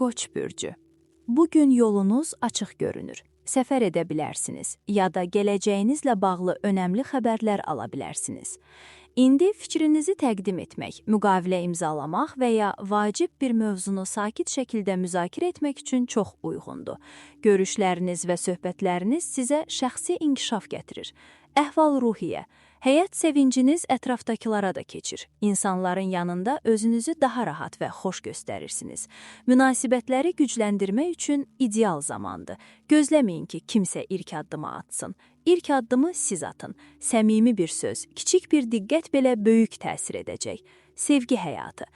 Qoç bürcü. Bugün yolunuz açıq görünür. Səfər edə bilərsiniz ya da gələcəyinizlə bağlı önəmli xəbərlər ala bilərsiniz. İndi fikrinizi təqdim etmək, müqavilə imzalamaq və ya vacib bir mövzunu sakit şəkildə müzakirə etmək üçün çox uyğundur. Görüşləriniz və söhbətləriniz sizə şəxsi inkişaf gətirir. Əhval-ruhiyyə. Həyat sevinciniz ətrafdakılara da keçir. İnsanların yanında özünüzü daha rahat və xoş göstərirsiniz. Münasibətləri gücləndirmək üçün ideal zamandır. Gözləməyin ki, kimsə ilk addımı atsın. İlk addımı siz atın. Səmimi bir söz, kiçik bir diqqət belə böyük təsir edəcək. Sevgi həyatı.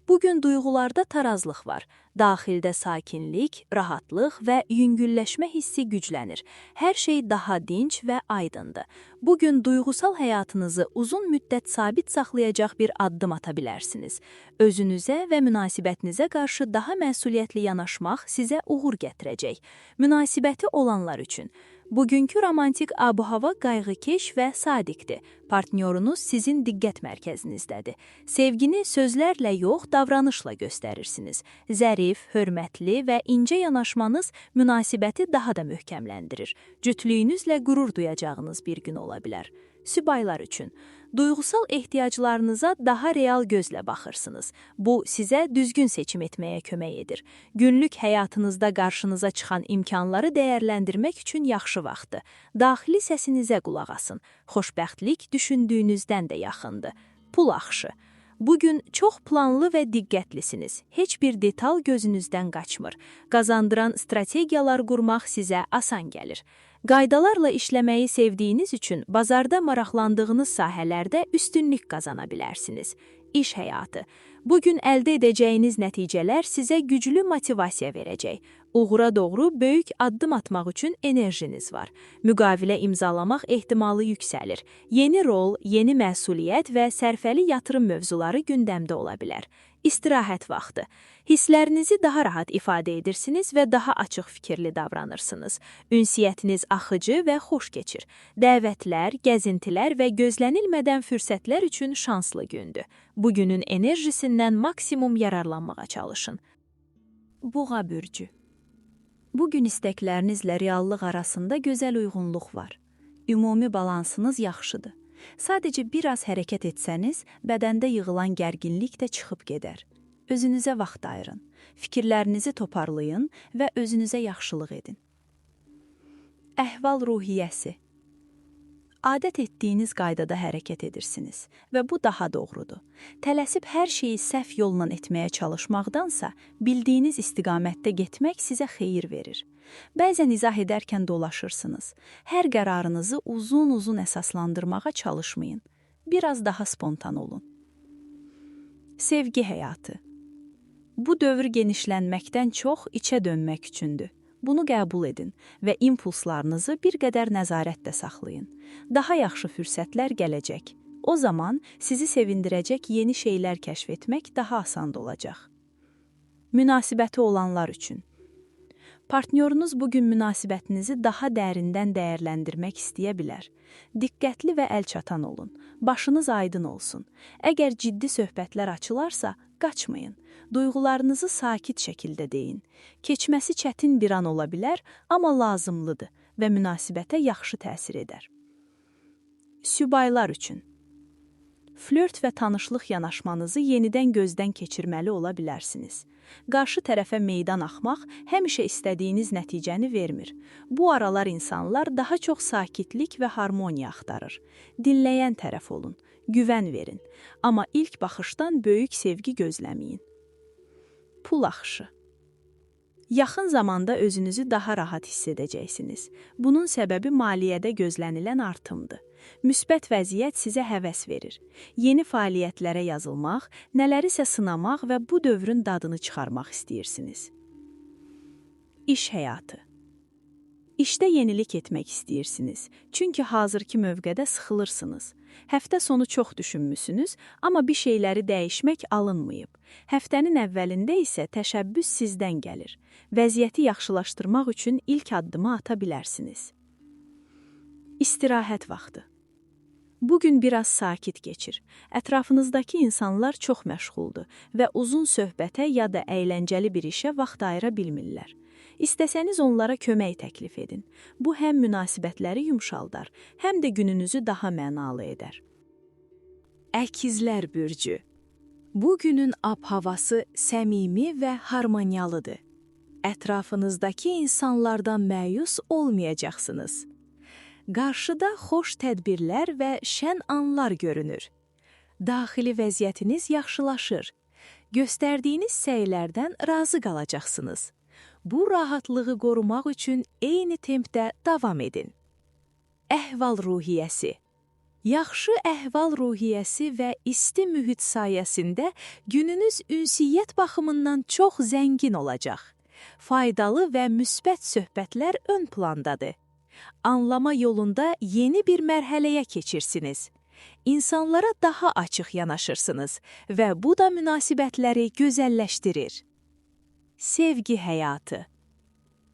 Bugün duyğularda tarazlıq var. Daxildə sakinlik, rahatlıq və yüngülləşmə hissi güclənir. Hər şey daha dinc və aydındır. Bugün duyğusal həyatınızı uzun müddət sabit saxlayacaq bir addım ata bilərsiniz. Özünüzə və münasibətinizə qarşı daha məsuliyyətli yanaşmaq sizə uğur gətirəcək. Münasibəti olanlar üçün. Bugünkü romantik abu-hava qayğıkeş və sadiqdir. Partnyorunuz sizin diqqət mərkəzinizdədir. Sevgini sözlərlə yox, davranışla göstərirsiniz. Zərif, hörmətli və incə yanaşmanız münasibəti daha da möhkəmləndirir. Cütlüyünüzlə qürur duyacağınız bir gün ola bilər. Sübaylar üçün. Duyğusal ehtiyaclarınıza daha real gözlə baxırsınız. Bu, sizə düzgün seçim etməyə kömək edir. Günlük həyatınızda qarşınıza çıxan imkanları dəyərləndirmək üçün yaxşı vaxtdır. Daxili səsinizə qulaq asın. Xoşbəxtlik düşündüyünüzdən də yaxındır. Pul axışı. Bugün çox planlı və diqqətlisiniz. Heç bir detal gözünüzdən qaçmır. Qazandıran strategiyalar qurmaq sizə asan gəlir. Qaydalarla işləməyi sevdiyiniz üçün bazarda maraqlandığınız sahələrdə üstünlük qazana bilərsiniz. İş həyatı. Bugün əldə edəcəyiniz nəticələr sizə güclü motivasiya verəcək. Uğura doğru böyük addım atmaq üçün enerjiniz var. Müqavilə imzalamaq ehtimalı yüksəlir. Yeni rol, yeni məsuliyyət və sərfəli yatırım mövzuları gündəmdə ola bilər. İstirahət vaxtı. Hisslərinizi daha rahat ifadə edirsiniz və daha açıq fikirli davranırsınız. Ünsiyyətiniz axıcı və xoş keçir. Dəvətlər, gəzintilər və gözlənilmədən fürsətlər üçün şanslı gündür. Bugünün enerjisindən maksimum yararlanmağa çalışın. Boğa bürcü. Bugün istəklərinizlə reallıq arasında gözəl uyğunluq var. Ümumi balansınız yaxşıdır. Sadəcə biraz hərəkət etsəniz, bədəndə yığılan gərginlik də çıxıb gedər. Özünüzə vaxt ayırın, fikirlərinizi toparlayın və özünüzə yaxşılıq edin. Əhval-ruhiyyəsi. Adət etdiyiniz qaydada hərəkət edirsiniz və bu daha doğrudur. Tələsib hər şeyi səhv yolla etməyə çalışmaqdansa, bildiyiniz istiqamətdə getmək sizə xeyir verir. Bəzən izah edərkən dolaşırsınız. Hər qərarınızı uzun-uzun əsaslandırmağa çalışmayın. Biraz daha spontan olun. Sevgi həyatı. Bu dövr genişlənməkdən çox içə dönmək üçündür. Bunu qəbul edin və impulslarınızı bir qədər nəzarətdə saxlayın. Daha yaxşı fürsətlər gələcək. O zaman sizi sevindirəcək yeni şeylər kəşf etmək daha asan olacaq. Münasibəti olanlar üçün. Partnyorunuz bugün münasibətinizi daha dərindən dəyərləndirmək istəyə bilər. Diqqətli və əlçatan olun. Başınız aydın olsun. Əgər ciddi söhbətlər açılarsa, qaçmayın. Duyğularınızı sakit şəkildə deyin. Keçməsi çətin bir an ola bilər, amma lazımlıdır və münasibətə yaxşı təsir edər. Sübaylar üçün. Flört və tanışlıq yanaşmanızı yenidən gözdən keçirməli ola bilərsiniz. Qarşı tərəfə meydan axmaq həmişə istədiyiniz nəticəni vermir. Bu aralar insanlar daha çox sakitlik və harmoniya axtarır. Dinləyən tərəf olun, güvən verin. Amma ilk baxışdan böyük sevgi gözləməyin. Pul axışı. Yaxın zamanda özünüzü daha rahat hiss edəcəksiniz. Bunun səbəbi maliyyədə gözlənilən artımdır. Müsbət vəziyyət sizə həvəs verir. Yeni fəaliyyətlərə yazılmaq, nələrisə sınamaq və bu dövrün dadını çıxarmaq istəyirsiniz. İş həyatı. İşdə yenilik etmək istəyirsiniz, çünki hazırki mövqedə sıxılırsınız. Həftə sonu çox düşünmüsünüz, amma bir şeyləri dəyişmək alınmayıb. Həftənin əvvəlində isə təşəbbüs sizdən gəlir. Vəziyyəti yaxşılaşdırmaq üçün ilk addımı ata bilərsiniz. İstirahət vaxtı. Bugün biraz sakit keçir. Ətrafınızdakı insanlar çox məşğuldur və uzun söhbətə ya da əyləncəli bir işə vaxt ayıra bilmirlər. İstəsəniz onlara kömək təklif edin. Bu həm münasibətləri yumşaldar, həm də gününüzü daha mənalı edər. Əkizlər bürcü. Bugünün ab-havası səmimi və harmoniyalıdır. Ətrafınızdakı insanlardan məyus olmayacaqsınız. Qarşıda xoş tədbirlər və şən anlar görünür. Daxili vəziyyətiniz yaxşılaşır. Göstərdiyiniz səylərdən razı qalacaqsınız. Bu rahatlığı qorumaq üçün eyni tempdə davam edin. Əhval-ruhiyyəsi. Yaxşı əhval-ruhiyyəsi və isti mühit sayəsində gününüz ünsiyyət baxımından çox zəngin olacaq. Faydalı və müsbət söhbətlər ön plandadır. Anlama yolunda yeni bir mərhələyə keçirsiniz. İnsanlara daha açıq yanaşırsınız və bu da münasibətləri gözəlləşdirir. Sevgi həyatı.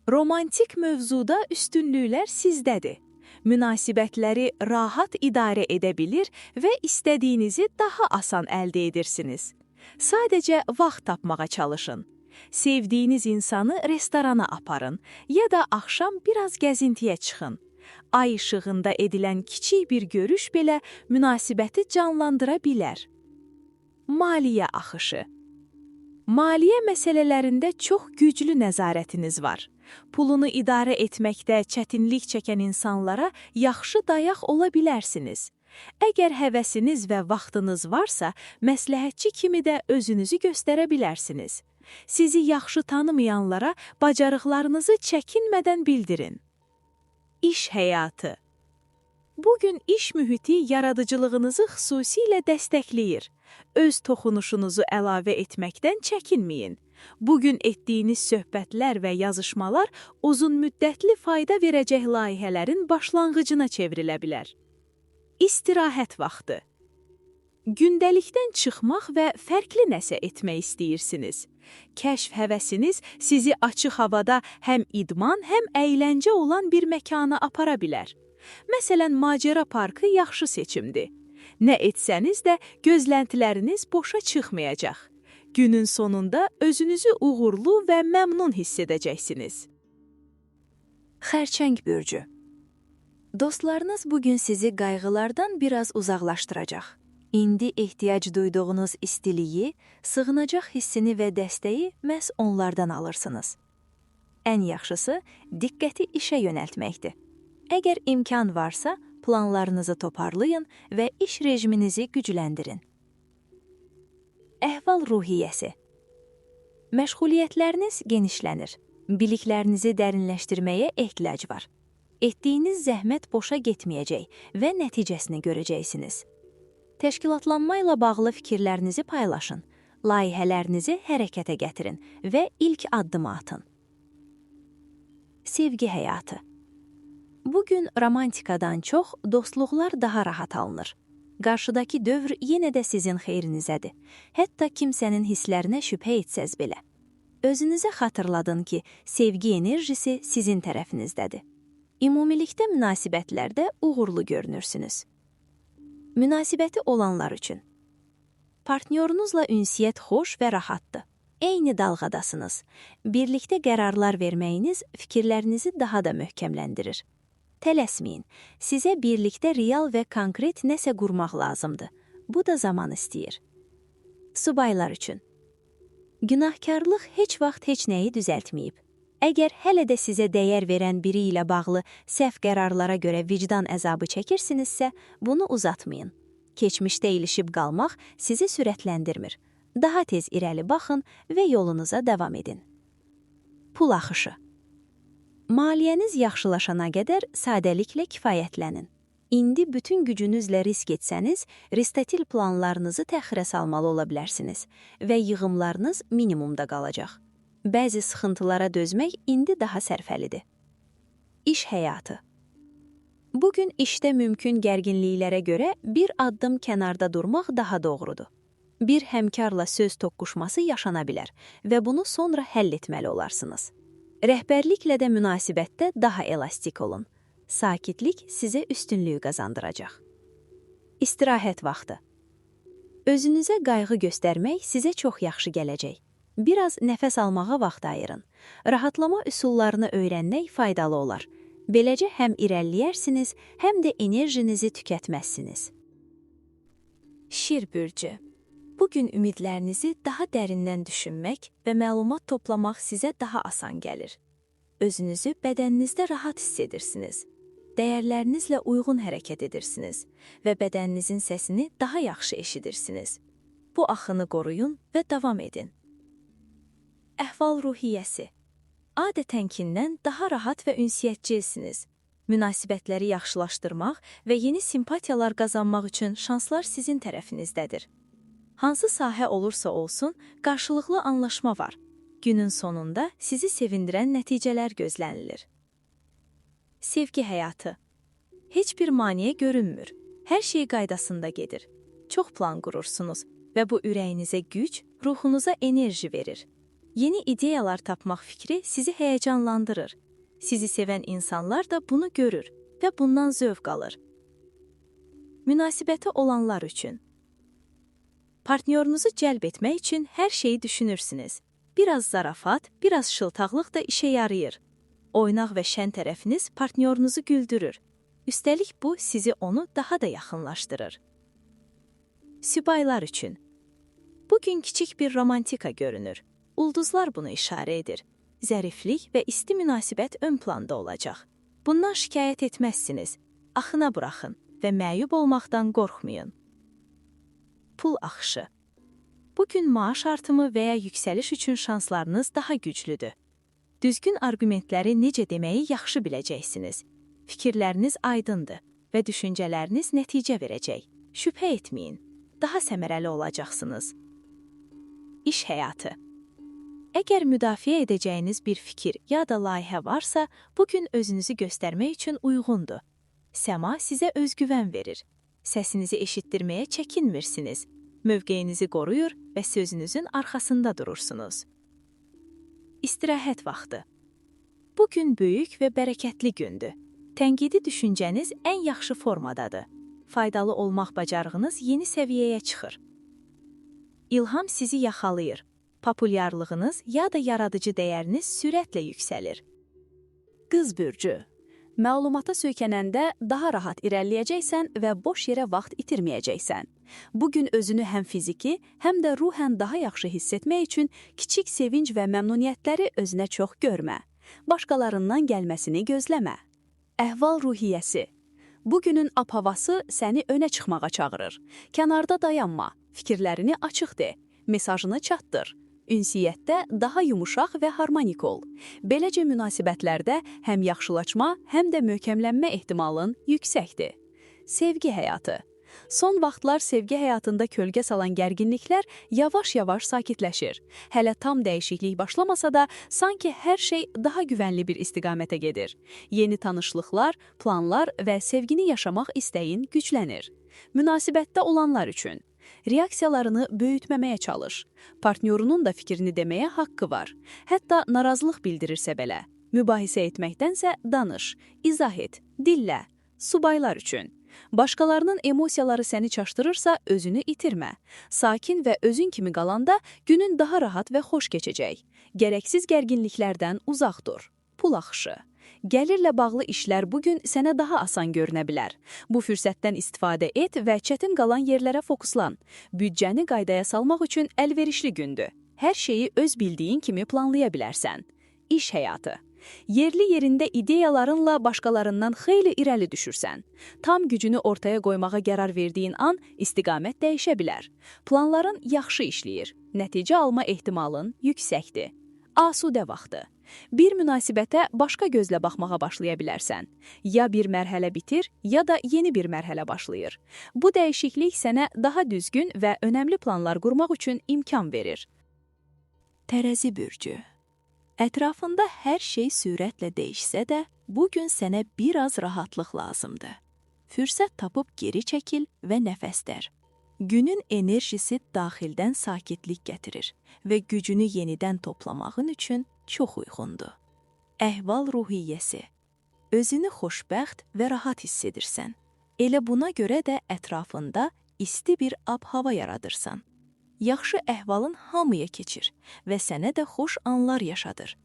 Romantik mövzuda üstünlüklər sizdədir. Münasibətləri rahat idarə edə bilir və istədiyinizi daha asan əldə edirsiniz. Sadəcə vaxt tapmağa çalışın. Sevdiyiniz insanı restorana aparın ya da axşam biraz gəzintiyə çıxın. Ay işığında edilən kiçik bir görüş belə münasibəti canlandıra bilər. Maliyyə axışı. Maliyyə məsələlərində çox güclü nəzarətiniz var. Pulunu idarə etməkdə çətinlik çəkən insanlara yaxşı dayaq ola bilərsiniz. Əgər həvəsiniz və vaxtınız varsa, məsləhətçi kimi də özünüzü göstərə bilərsiniz. Sizi yaxşı tanımayanlara bacarıqlarınızı çəkinmədən bildirin. İş həyatı. Bugün iş mühiti yaradıcılığınızı xüsusilə dəstəkləyir. Öz toxunuşunuzu əlavə etməkdən çəkinməyin. Bugün etdiyiniz söhbətlər və yazışmalar uzunmüddətli fayda verəcək layihələrin başlanğıcına çevrilə bilər. İstirahət vaxtı. Gündəlikdən çıxmaq və fərqli nəsə etmək istəyirsiniz. Kəşf həvəsiniz sizi açıq havada həm idman, həm əyləncə olan bir məkana apara bilər. Məsələn, macera parkı yaxşı seçimdir. Nə etsəniz də gözləntiləriniz boşa çıxmayacaq. Günün sonunda özünüzü uğurlu və məmnun hiss edəcəksiniz. Xərçəng bürcü. Dostlarınız bugün sizi qayğılardan biraz uzaqlaşdıracaq. İndi ehtiyac duyduğunuz istiliyi, sığınacaq hissini və dəstəyi məhz onlardan alırsınız. Ən yaxşısı, diqqəti işə yönəltməkdir. Əgər imkan varsa, planlarınızı toparlayın və iş rejiminizi gücləndirin. Əhval-ruhiyyəsi. Məşğuliyyətləriniz genişlənir. Biliklərinizi dərinləşdirməyə ehtiyac var. Etdiyiniz zəhmət boşa getməyəcək və nəticəsini görəcəksiniz. Təşkilatlanma ilə bağlı fikirlərinizi paylaşın, layihələrinizi hərəkətə gətirin və ilk addımı atın. Sevgi həyatı. Bugün romantikadan çox dostluqlar daha rahat alınır. Qarşıdakı dövr yenə də sizin xeyrinizədir. Hətta kimsənin hisslərinə şübhə etsəz belə. Özünüzə xatırladın ki, sevgi enerjisi sizin tərəfinizdədir. Ümumilikdə münasibətlərdə uğurlu görünürsünüz. Münasibəti olanlar üçün. Partnyorunuzla ünsiyyət xoş və rahatdır. Eyni dalğadasınız. Birlikdə qərarlar verməyiniz fikirlərinizi daha da möhkəmləndirir. Tələsməyin. Sizə birlikdə real və konkret nəsə qurmaq lazımdır. Bu da zaman istəyir. Subaylar üçün. Günahkarlıq heç vaxt heç nəyi düzəltməyib. Əgər hələ də sizə dəyər verən biri ilə bağlı səhv qərarlara görə vicdan əzabı çəkirsinizsə, bunu uzatmayın. Keçmişdə ilişib qalmaq sizi sürətləndirmir. Daha tez irəli baxın və yolunuza davam edin. Pul axışı. Maliyyəniz yaxşılaşana qədər sadəliklə kifayətlənin. İndi bütün gücünüzlə risk etsəniz, ristatil planlarınızı təxirə salmalı ola bilərsiniz və yığımlarınız minimumda qalacaq. Bəzi sıxıntılara dözmək indi daha sərfəlidir. İş həyatı. Bugün işdə mümkün gərginliklərə görə bir addım kənarda durmaq daha doğrudur. Bir həmkarla söz toqquşması yaşana bilər və bunu sonra həll etməli olarsınız. Rəhbərliklə də münasibətdə daha elastik olun. Sakitlik sizə üstünlüyü qazandıracaq. İstirahət vaxtı. Özünüzə qayğı göstərmək sizə çox yaxşı gələcək. Biraz nəfəs almağa vaxt ayırın. Rahatlama üsullarını öyrənmək faydalı olar. Beləcə həm irəliləyərsiniz, həm də enerjinizi tükətməzsiniz. Şir bürcü. Bugün ümidlərinizi daha dərindən düşünmək və məlumat toplamaq sizə daha asan gəlir. Özünüzü bədəninizdə rahat hiss edirsiniz. Dəyərlərinizlə uyğun hərəkət edirsiniz və bədəninizin səsini daha yaxşı eşidirsiniz. Bu axını qoruyun və davam edin. Əhval-ruhiyyəsi. Adətənkindən daha rahat və ünsiyyətçisiniz. Münasibətləri yaxşılaşdırmaq və yeni simpatiyalar qazanmaq üçün şanslar sizin tərəfinizdədir. Hansı sahə olursa olsun, qarşılıqlı anlaşma var. Günün sonunda sizi sevindirən nəticələr gözlənilir. Sevgi həyatı. Heç bir maneə görünmür. Hər şey qaydasında gedir. Çox plan qurursunuz və bu ürəyinizə güc, ruhunuza enerji verir. Yeni ideyalar tapmaq fikri sizi həyəcanlandırır. Sizi sevən insanlar da bunu görür və bundan zövq alır. Münasibəti olanlar üçün. Partnyorunuzu cəlb etmək üçün hər şeyi düşünürsünüz. Biraz zarafat, biraz şıltaqlıq da işə yarayır. Oynaq və şən tərəfiniz partnyorunuzu güldürür. Üstəlik bu sizi onu daha da yaxınlaşdırır. Sübaylar üçün. Bugün kiçik bir romantika görünür. Ulduzlar bunu işarə edir. Zəriflik və isti münasibət ön planda olacaq. Bundan şikayət etməzsiniz. Axına buraxın və məyub olmaqdan qorxmayın. Pul axışı. Bugün maaş artımı və ya yüksəliş üçün şanslarınız daha güclüdür. Düzgün arqumentləri necə deməyi yaxşı biləcəksiniz. Fikirləriniz aydındır və düşüncələriniz nəticə verəcək. Şübhə etməyin. Daha səmərəli olacaqsınız. İş həyatı. Əgər müdafiə edəcəyiniz bir fikir ya da layihə varsa, bugün özünüzü göstərmək üçün uyğundur. Səma sizə özgüvən verir. Səsinizi eşitdirməyə çəkinmirsiniz. Mövqeyinizi qoruyur və sözünüzün arxasında durursunuz. İstirahət vaxtı. Bugün böyük və bərəkətli gündür. Tənqidi düşüncəniz ən yaxşı formadadır. Faydalı olmaq bacarığınız yeni səviyyəyə çıxır. İlham sizi yaxalayır. Populyarlığınız ya da yaradıcı dəyəriniz sürətlə yüksəlir. Qız bürcü. Məlumata söykənəndə daha rahat irəliləyəcəksən və boş yerə vaxt itirməyəcəksən. Bugün özünü həm fiziki, həm də ruhən daha yaxşı hiss etmək üçün kiçik sevinc və məmnuniyyətləri özünə çox görmə. Başqalarından gəlməsini gözləmə. Əhval-ruhiyyəsi. Bugünün ab-havası səni önə çıxmağa çağırır. Kənarda dayanma, fikirlərini açıq de, mesajını çatdır. Ünsiyyətdə daha yumuşaq və harmonik ol. Beləcə münasibətlərdə həm yaxşılaşma, həm də möhkəmlənmə ehtimalın yüksəkdir. Sevgi həyatı. Son vaxtlar sevgi həyatında kölgə salan gərginliklər yavaş-yavaş sakitləşir. Hələ tam dəyişiklik başlamasa da, sanki hər şey daha güvənli bir istiqamətə gedir. Yeni tanışlıqlar, planlar və sevgini yaşamaq istəyin güclənir. Münasibətdə olanlar üçün. Reaksiyalarını böyütməməyə çalış. Partnyorunun da fikrini deməyə haqqı var. Hətta narazılıq bildirirsə belə. Mübahisə etməkdənsə danış, izah et, dillə. Subaylar üçün. Başqalarının emosiyaları səni çaşdırırsa özünü itirmə. Sakin və özün kimi qalanda günün daha rahat və xoş keçəcək. Gərəksiz gərginliklərdən uzaq dur. Pul axışı. Gəlirlə bağlı işlər bugün sənə daha asan görünə bilər. Bu fürsətdən istifadə et və çətin qalan yerlərə fokuslan. Büdcəni qaydaya salmaq üçün əlverişli gündür. Hər şeyi öz bildiyin kimi planlaya bilərsən. İş həyatı. Yerli yerində ideyalarınla başqalarından xeyli irəli düşürsən. Tam gücünü ortaya qoymağa qərar verdiyin an istiqamət dəyişə bilər. Planların yaxşı işləyir. Nəticə alma ehtimalın yüksəkdir. Asudə vaxtı. Bir münasibətə başqa gözlə baxmağa başlaya bilərsən. Ya bir mərhələ bitir, ya da yeni bir mərhələ başlayır. Bu dəyişiklik sənə daha düzgün və önəmli planlar qurmaq üçün imkan verir. Tərəzi bürcü. Ətrafında hər şey sürətlə dəyişsə də, bugün sənə biraz rahatlıq lazımdır. Fürsət tapıb geri çəkil və nəfəslər. Günün enerjisi daxildən sakitlik gətirir və gücünü yenidən toplamağın üçün çox uyğundur. Əhval-ruhiyyəsi. Özünü xoşbəxt və rahat hiss edirsən. Elə buna görə də ətrafında isti bir ab-hava yaradırsan. Yaxşı əhvalın hamıya keçir və sənə də xoş anlar yaşadır.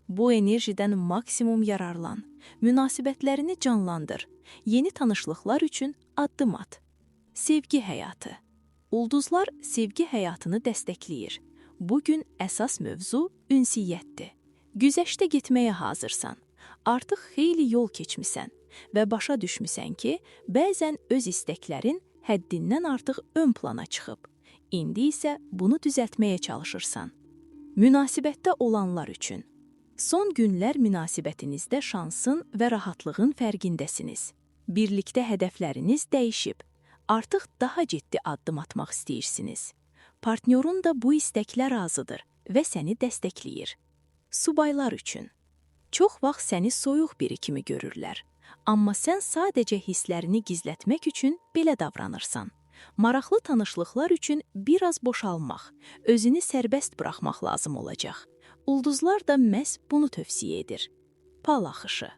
Bu enerjidən maksimum yararlan, münasibətlərini canlandır, yeni tanışlıqlar üçün addım at. Sevgi həyatı. Ulduzlar sevgi həyatını dəstəkləyir. Bugün əsas mövzu ünsiyyətdir. Güzəştə getməyə hazırsan. Artıq xeyli yol keçmisən və başa düşmüsən ki, bəzən öz istəklərin həddindən artıq ön plana çıxıb. İndi isə bunu düzəltməyə çalışırsan. Münasibətdə olanlar üçün. Son günlər münasibətinizdə şansın və rahatlığın fərqindəsiniz. Birlikdə hədəfləriniz dəyişib. Artıq daha ciddi addım atmaq istəyirsiniz. Partnyorun da bu istəklə razıdır və səni dəstəkləyir. Subaylar üçün. Çox vaxt səni soyuq biri kimi görürlər. Amma sən sadəcə hisslərini gizlətmək üçün belə davranırsan. Maraqlı tanışlıqlar üçün biraz boşalmaq, özünü sərbəst buraxmaq lazım olacaq. Ulduzlar da məhz bunu tövsiyə edir. Pal axışı.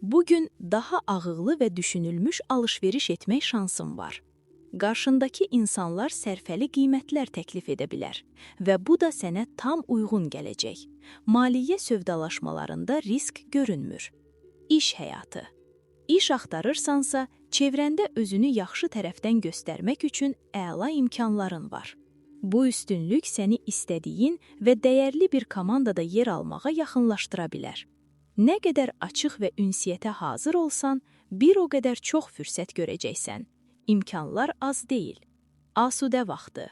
Bugün daha ağıllı və düşünülmüş alış-veriş etmək şansın var. Qarşındakı insanlar sərfəli qiymətlər təklif edə bilər və bu da sənə tam uyğun gələcək. Maliyyə sövdalaşmalarında risk görünmür. İş həyatı. İş axtarırsansa, çevrəndə özünü yaxşı tərəfdən göstərmək üçün əla imkanların var. Bu üstünlük səni istədiyin və dəyərli bir komandada yer almağa yaxınlaşdıra bilər. Nə qədər açıq və ünsiyyətə hazır olsan, bir o qədər çox fürsət görəcəksən. İmkanlar az deyil. Asudə vaxtı.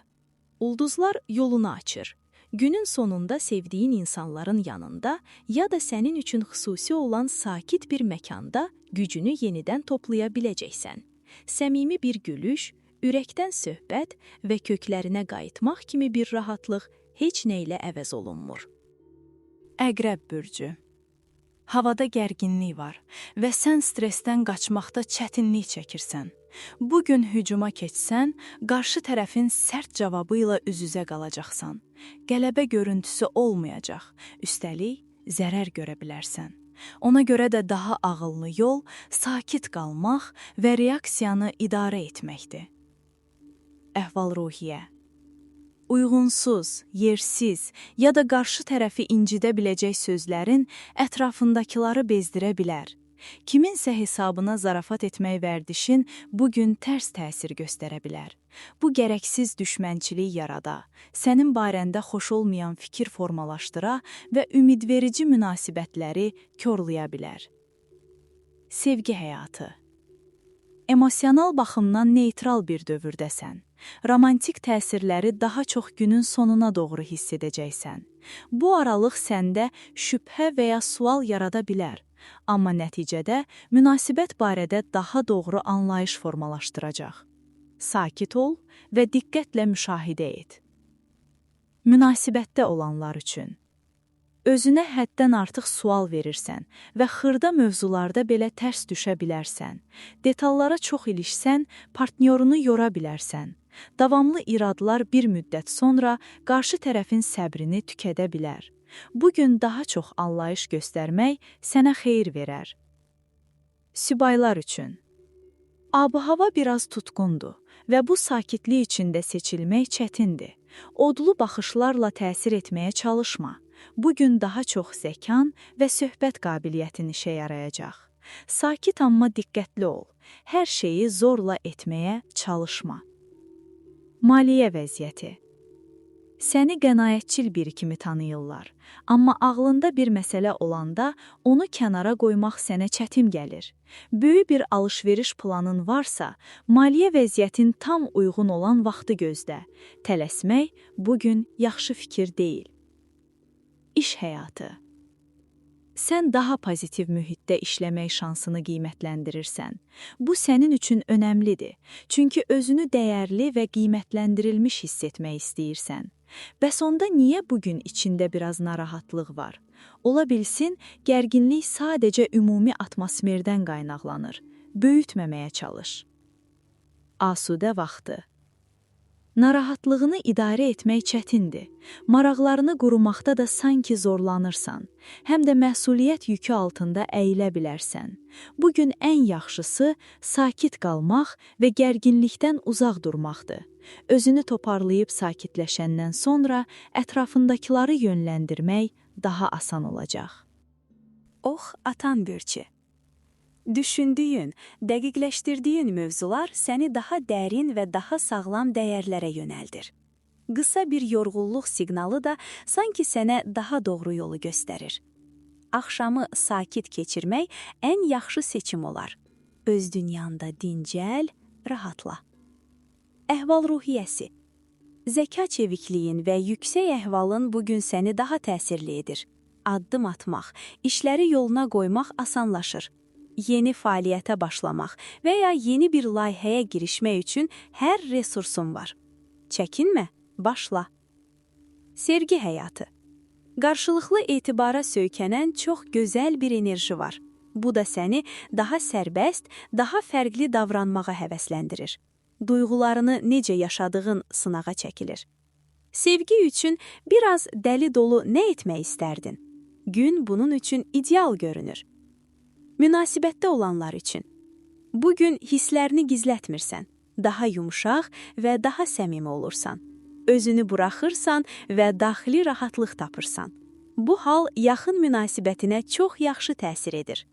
Ulduzlar yolunu açır. Günün sonunda sevdiyin insanların yanında ya da sənin üçün xüsusi olan sakit bir məkanda gücünü yenidən toplaya biləcəksən. Səmimi bir gülüş, ürəkdən söhbət və köklərinə qayıtmaq kimi bir rahatlıq heç nə ilə əvəz olunmur. Əqrəb bürcü. Havada gərginlik var və sən stressdən qaçmaqda çətinlik çəkirsən. Bugün hücuma keçsən, qarşı tərəfin sərt cavabı ilə üz-üzə qalacaqsan. Qələbə görüntüsü olmayacaq, üstəlik zərər görə bilərsən. Ona görə də daha ağıllı yol sakit qalmaq və reaksiyanı idarə etməkdir. Əhval-ruhiyyə. Uyğunsuz, yersiz ya da qarşı tərəfi incidə biləcək sözlərin ətrafındakıları bezdirə bilər. Kiminsə hesabına zarafat etmək vərdişin bugün tərs təsir göstərə bilər. Bu gərəksiz düşmənçilik yarada, sənin barəndə xoş olmayan fikir formalaşdıra və ümidverici münasibətləri korlaya bilər. Sevgi həyatı. Emosional baxımdan neytral bir dövrdəsən. Romantik təsirləri daha çox günün sonuna doğru hiss edəcəksən. Bu aralıq səndə şübhə və ya sual yarada bilər. Amma nəticədə münasibət barədə daha doğru anlayış formalaşdıracaq. Sakit ol və diqqətlə müşahidə et. Münasibətdə olanlar üçün. Özünə həddən artıq sual verirsən və xırda mövzularda belə tərs düşə bilərsən. Detallara çox ilişsən, partnyorunu yora bilərsən. Davamlı iradlar bir müddət sonra qarşı tərəfin səbrini tükədə bilər. Bugün daha çox anlayış göstərmək sənə xeyir verər. Subaylar üçün. Ab-hava biraz tutqundur və bu sakitlik içində seçilmək çətindir. Odlu baxışlarla təsir etməyə çalışma. Bugün daha çox zəkan və söhbət qabiliyyətin işə yarayacaq. Sakit amma diqqətli ol. Hər şeyi zorla etməyə çalışma. Maliyyə vəziyyəti. Səni qənaətçil biri kimi tanıyırlar, amma ağlında bir məsələ olanda onu kənara qoymaq sənə çətin gəlir. Böyük bir alış-veriş planın varsa, maliyyə vəziyyətin tam uyğun olan vaxtı gözlə. Tələsmək bugün yaxşı fikir deyil. İş həyatı. Sən daha pozitiv mühitdə işləmək şansını qiymətləndirirsən. Bu sənin üçün önəmlidir, çünki özünü dəyərli və qiymətləndirilmiş hiss etmək istəyirsən. Bəs onda niyə bugün içində biraz narahatlıq var? Ola bilsin, gərginlik sadəcə ümumi atmosferdən qaynaqlanır. Böyütməməyə çalış. Asudə vaxtı. Narahatlığını idarə etmək çətindir. Maraqlarını qurumaqda da sanki zorlanırsan. Həm də məsuliyyət yükü altında əyilə bilərsən. Bu gün ən yaxşısı sakit qalmaq və gərginlikdən uzaq durmaqdır. Özünü toparlayıb sakitləşəndən sonra ətrafındakıları yönləndirmək daha asan olacaq. Ox atan bürcü. Düşündüyün, dəqiqləşdirdiyin mövzular səni daha dərin və daha sağlam dəyərlərə yönəldir. Qısa bir yorğunluq siqnalı da sanki sənə daha doğru yolu göstərir. Axşamı sakit keçirmək ən yaxşı seçim olar. Öz dünyanda dincəl, rahatla. Əhval-ruhiyyəsi. Zəka çevikliyin və yüksək əhvalın bugün səni daha təsirli edir. Addım atmaq, işləri yoluna qoymaq asanlaşır. Yeni fəaliyyətə başlamaq və ya yeni bir layihəyə girişmək üçün hər resursun var. Çəkinmə, başla. Sevgi həyatı. Qarşılıqlı etibara söykənən çox gözəl bir enerji var. Bu da səni daha sərbəst, daha fərqli davranmağa həvəsləndirir. Duyğularını necə yaşadığın sınağa çəkilir. Sevgi üçün biraz dəli dolu nə etmək istərdin? Gün bunun üçün ideal görünür. Münasibətdə olanlar üçün. Bugün hisslərini gizlətmirsən, daha yumşaq və daha səmimi olursan. Özünü buraxırsan və daxili rahatlıq tapırsan. Bu hal yaxın münasibətinə çox yaxşı təsir edir.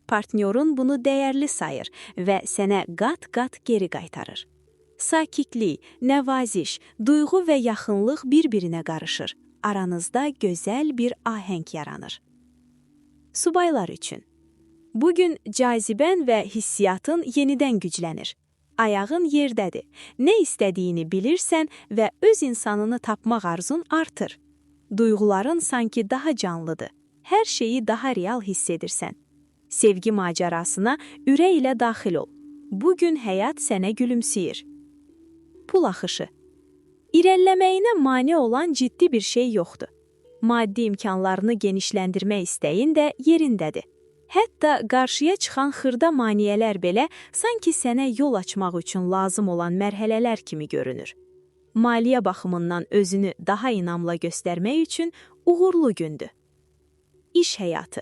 Partnyorun bunu dəyərli sayır və sənə qat-qat geri qaytarır. Sakitlik, nəvaziş, duyğu və yaxınlıq bir-birinə qarışır. Aranızda gözəl bir ahəng yaranır. Subaylar üçün. Bugün cazibən və hissiyatın yenidən güclənir. Ayağın yerdədir. Nə istədiyini bilirsən və öz insanını tapmaq arzun artır. Duyğuların sanki daha canlıdır. Hər şeyi daha real hiss edirsən. Sevgi macərasına ürək ilə daxil ol. Bugün həyat sənə gülümsəyir. Pul axışı. İrəliləməyinə mane olan ciddi bir şey yoxdur. Maddi imkanlarını genişləndirmək istəyin də yerindədir. Hətta qarşıya çıxan xırda maneələr belə sanki sənə yol açmaq üçün lazım olan mərhələlər kimi görünür. Maliyyə baxımından özünü daha inamla göstərmək üçün uğurlu gündür. İş həyatı.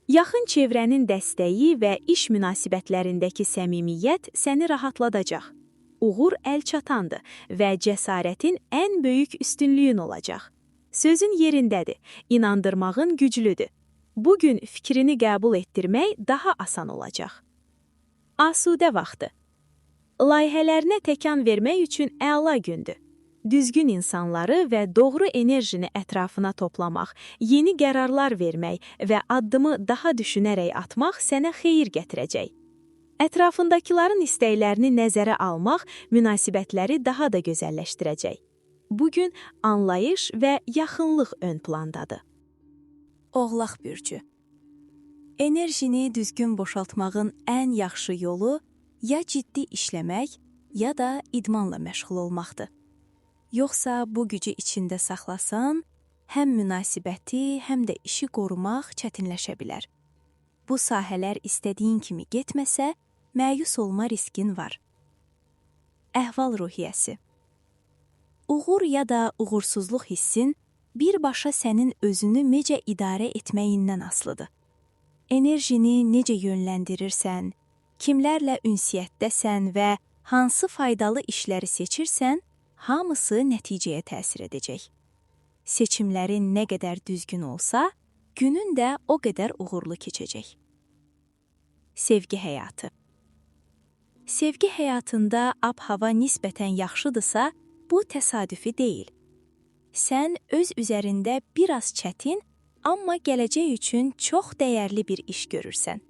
Yaxın çevrənin dəstəyi və iş münasibətlərindəki səmimiyyət səni rahatladacaq. Uğur əlçatandır və cəsarətin ən böyük üstünlüyün olacaq. Sözün yerindədir, inandırmağın güclüdür. Bugün fikrini qəbul etdirmək daha asan olacaq. Asudə vaxtı. Layihələrinə təkan vermək üçün əla gündür. Düzgün insanları və doğru enerjini ətrafına toplamaq, yeni qərarlar vermək və addımı daha düşünərək atmaq sənə xeyir gətirəcək. Ətrafındakıların istəklərini nəzərə almaq münasibətləri daha da gözəlləşdirəcək. Bugün anlayış və yaxınlıq ön plandadır. Oğlaq bürcü. Enerjini düzgün boşaltmağın ən yaxşı yolu ya ciddi işləmək, ya da idmanla məşğul olmaqdır. Yoxsa bu gücü içində saxlasan, həm münasibəti, həm də işi qorumaq çətinləşə bilər. Bu sahələr istədiyin kimi getməsə, məyus olma riskin var. Əhval-ruhiyyəsi. Uğur ya da uğursuzluq hissin birbaşa sənin özünü necə idarə etməyindən asılıdır. Enerjini necə yönləndirirsən, kimlərlə ünsiyyətdəsən və hansı faydalı işləri seçirsən, hamısı nəticəyə təsir edəcək. Seçimlərin nə qədər düzgün olsa, günün də o qədər uğurlu keçəcək. Sevgi həyatı. Sevgi həyatında ab-hava nisbətən yaxşıdırsa, bu təsadüfi deyil. Sən öz üzərində biraz çətin, amma gələcək üçün çox dəyərli bir iş görürsən.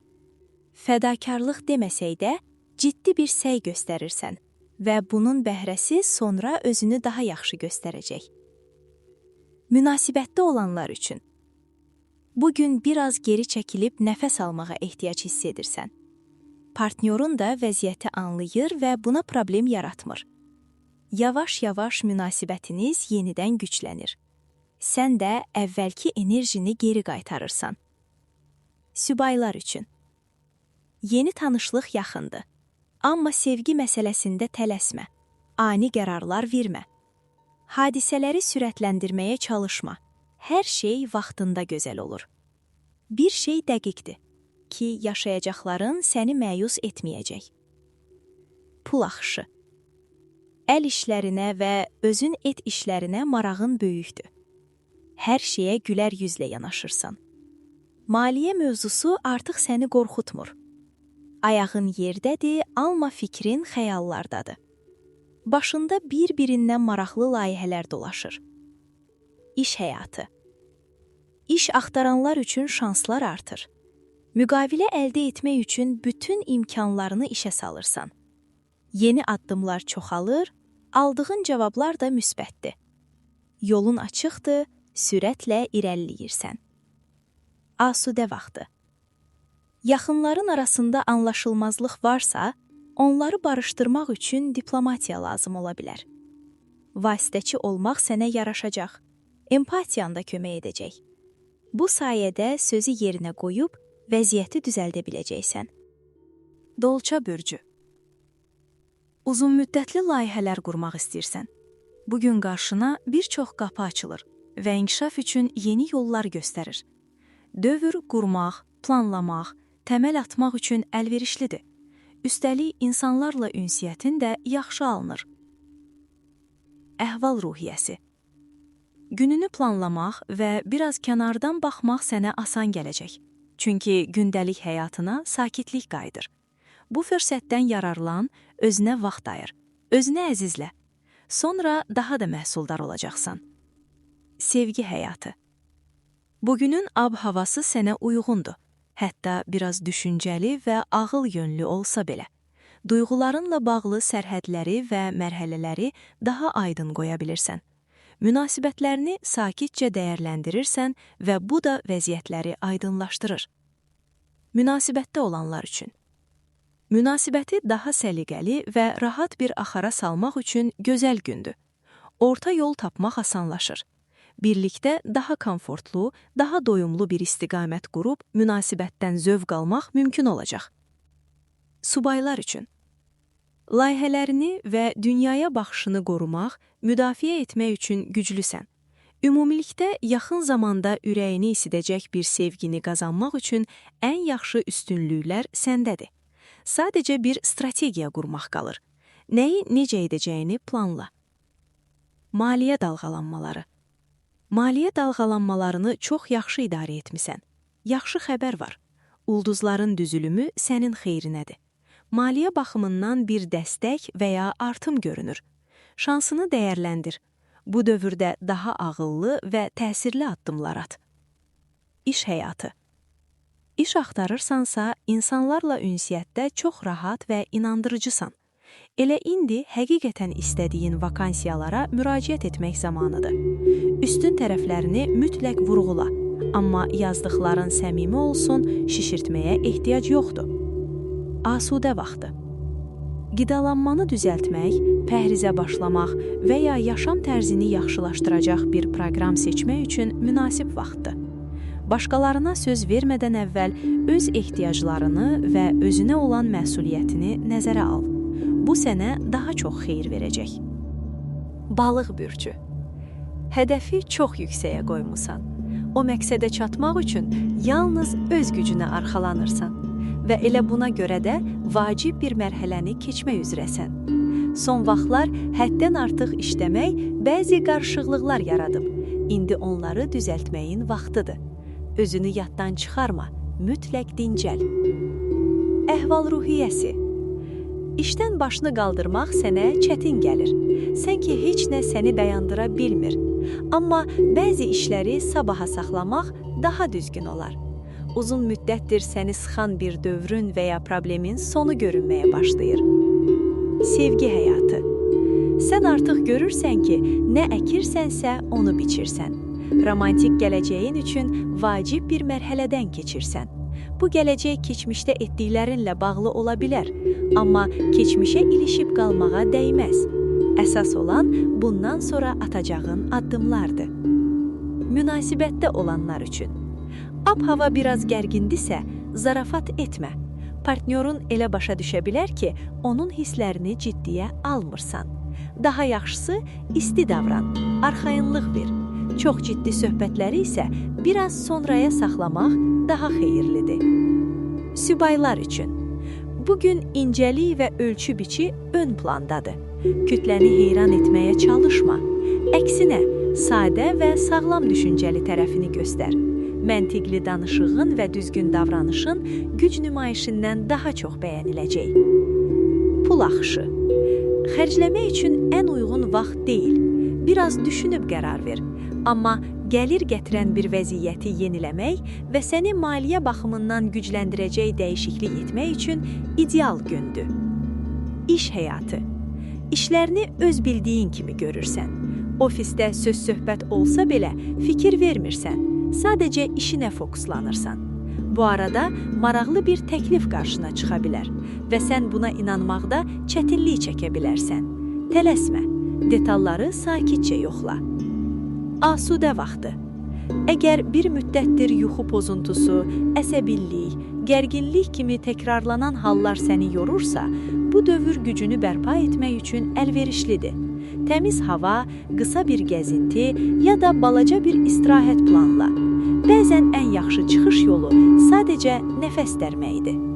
Fədakarlıq deməsək də, ciddi bir səy göstərirsən və bunun bəhrəsi sonra özünü daha yaxşı göstərəcək. Münasibətdə olanlar üçün. Bugün biraz geri çəkilib nəfəs almağa ehtiyac hiss edirsən. Partnyorun da vəziyyəti anlayır və buna problem yaratmır. Yavaş-yavaş münasibətiniz yenidən güclənir. Sən də əvvəlki enerjini geri qaytarırsan. Subaylar üçün. Yeni tanışlıq yaxındır. Amma sevgi məsələsində tələsmə. ani qərarlar vermə. Hadisələri sürətləndirməyə çalışma. Hər şey vaxtında gözəl olur. Bir şey dəqiqdir ki, yaşayacaqların səni məyus etməyəcək. Pul axışı. Əl işlərinə və özün et işlərinə marağın böyükdür. Hər şeyə gülər yüzlə yanaşırsan. Maliyyə mövzusu artıq səni qorxutmur. Ayağın yerdədir, alma fikrin xəyallardadır. Başında bir-birindən maraqlı layihələr dolaşır. İş həyatı. İş axtaranlar üçün şanslar artır. Müqavilə əldə etmək üçün bütün imkanlarını işə salırsan. Yeni addımlar çoxalır, aldığın cavablar da müsbətdir. Yolun açıqdır, sürətlə irəliləyirsən. Asudə vaxtı. Yaxınların arasında anlaşılmazlıq varsa, onları barışdırmaq üçün diplomatiya lazım ola bilər. Vasitəçi olmaq sənə yaraşacaq, empatiyan da kömək edəcək. Bu sayədə sözü yerinə qoyub, vəziyyəti düzəldə biləcəksən. Dolça bürcü. Uzunmüddətli layihələr qurmaq istəyirsən. Bugün qarşına bir çox qapı açılır və inkişaf üçün yeni yollar göstərir. Dövr qurmaq, planlamaq, təməl atmaq üçün əlverişlidir. Üstəlik, insanlarla ünsiyyətin də yaxşı alınır. Əhval-ruhiyyəsi. Gününü planlamaq və biraz kənardan baxmaq sənə asan gələcək. Çünki gündəlik həyatına sakitlik qayıdır. Bu fürsətdən yararlan, özünə vaxt ayır, özünə əzizlə. Sonra daha da məhsuldar olacaqsan. Sevgi həyatı. Bugünün ab-havası sənə uyğundur. Hətta biraz düşüncəli və ağıl yönlü olsa belə. Duyğularınla bağlı sərhədləri və mərhələləri daha aydın qoya bilirsən. Münasibətlərini sakitcə dəyərləndirirsən və bu da vəziyyətləri aydınlaşdırır. Münasibətdə olanlar üçün. Münasibəti daha səliqəli və rahat bir axara salmaq üçün gözəl gündür. Orta yol tapmaq asanlaşır. Birlikdə daha komfortlu, daha doyumlu bir istiqamət qurub münasibətdən zövq almaq mümkün olacaq. Subaylar üçün. Layihələrini və dünyaya baxışını qorumaq, müdafiə etmək üçün güclüsən. Ümumilikdə yaxın zamanda ürəyini isidəcək bir sevgini qazanmaq üçün ən yaxşı üstünlüklər səndədir. Sadəcə bir strategiya qurmaq qalır. Nəyi necə edəcəyini planla. Maliyyə dalğalanmaları. Maliyyə dalğalanmalarını çox yaxşı idarə etmisən. Yaxşı xəbər var. Ulduzların düzülümü sənin xeyrinədir. Maliyyə baxımından bir dəstək və ya artım görünür. Şansını dəyərləndir. Bu dövrdə daha ağıllı və təsirli addımlar at. İş həyatı. İş axtarırsansa, insanlarla ünsiyyətdə çox rahat və inandırıcısan. Elə indi həqiqətən istədiyin vakansiyalara müraciət etmək zamanıdır. Üstün tərəflərini mütləq vurğula, amma yazdıqların səmimi olsun, şişirtməyə ehtiyac yoxdur. Asudə vaxtı. Qidalanmanı düzəltmək, pəhrizə başlamaq və ya yaşam tərzini yaxşılaşdıracaq bir proqram seçmək üçün münasib vaxtdır. Başqalarına söz vermədən əvvəl öz ehtiyaclarını və özünə olan məsuliyyətini nəzərə al. Bu sənə daha çox xeyir verəcək. Balıq bürcü. Hədəfi çox yüksəyə qoymusan. O məqsədə çatmaq üçün yalnız öz gücünə arxalanırsan və elə buna görə də vacib bir mərhələni keçmək üzrəsən. Son vaxtlar həddən artıq işləmək bəzi qarışıqlıqlar yaradıb. İndi onları düzəltməyin vaxtıdır. Özünü yaddan çıxarma, mütləq dincəl. Əhval-ruhiyyəsi. İşdən başını qaldırmaq sənə çətin gəlir. Sanki heç nə səni dayandıra bilmir. Amma bəzi işləri sabaha saxlamaq daha düzgün olar. Uzun müddətdir səni sıxan bir dövrün və ya problemin sonu görünməyə başlayır. Sevgi həyatı. Sən artıq görürsən ki, nə əkirsənsə onu biçirsən. Romantik gələcəyin üçün vacib bir mərhələdən keçirsən. Bu gələcək keçmişdə etdiklərinlə bağlı ola bilər, amma keçmişə ilişib qalmağa dəyməz. Əsas olan bundan sonra atacağın addımlardır. Münasibətdə olanlar üçün. Ab-hava biraz gərgindisə, zarafat etmə. Partnyorun elə başa düşə bilər ki, onun hisslərini ciddiyə almırsan. Daha yaxşısı isti davran, arxayınlıq ver. Çox ciddi söhbətləri isə biraz sonraya saxlamaq daha xeyirlidir. Sübaylar üçün. Bugün incəlik və ölçü biçi ön plandadır. Kütləni heyran etməyə çalışma. Əksinə, sadə və sağlam düşüncəli tərəfini göstər. Məntiqli danışığın və düzgün davranışın güc nümayişindən daha çox bəyəniləcək. Pul axışı. Xərcləmək üçün ən uyğun vaxt deyil. Biraz düşünüb qərar ver. Amma gəlir gətirən bir vəziyyəti yeniləmək və səni maliyyə baxımından gücləndirəcək dəyişiklik etmək üçün ideal gündür. İş həyatı. İşlərini öz bildiyin kimi görürsən. Ofisdə söz-söhbət olsa belə fikir vermirsən, sadəcə işinə fokuslanırsan. Bu arada maraqlı bir təklif qarşına çıxa bilər və sən buna inanmaqda çətinlik çəkə bilərsən. Tələsmə, detalları sakitcə yoxla. Asudə vaxtı. Əgər bir müddətdir yuxu pozuntusu, əsəbillik, gərginlik kimi təkrarlanan hallar səni yorursa, bu dövr gücünü bərpa etmək üçün əlverişlidir. Təmiz hava, qısa bir gəzinti ya da balaca bir istirahət planla. Bəzən ən yaxşı çıxış yolu sadəcə nəfəs dərməkdir.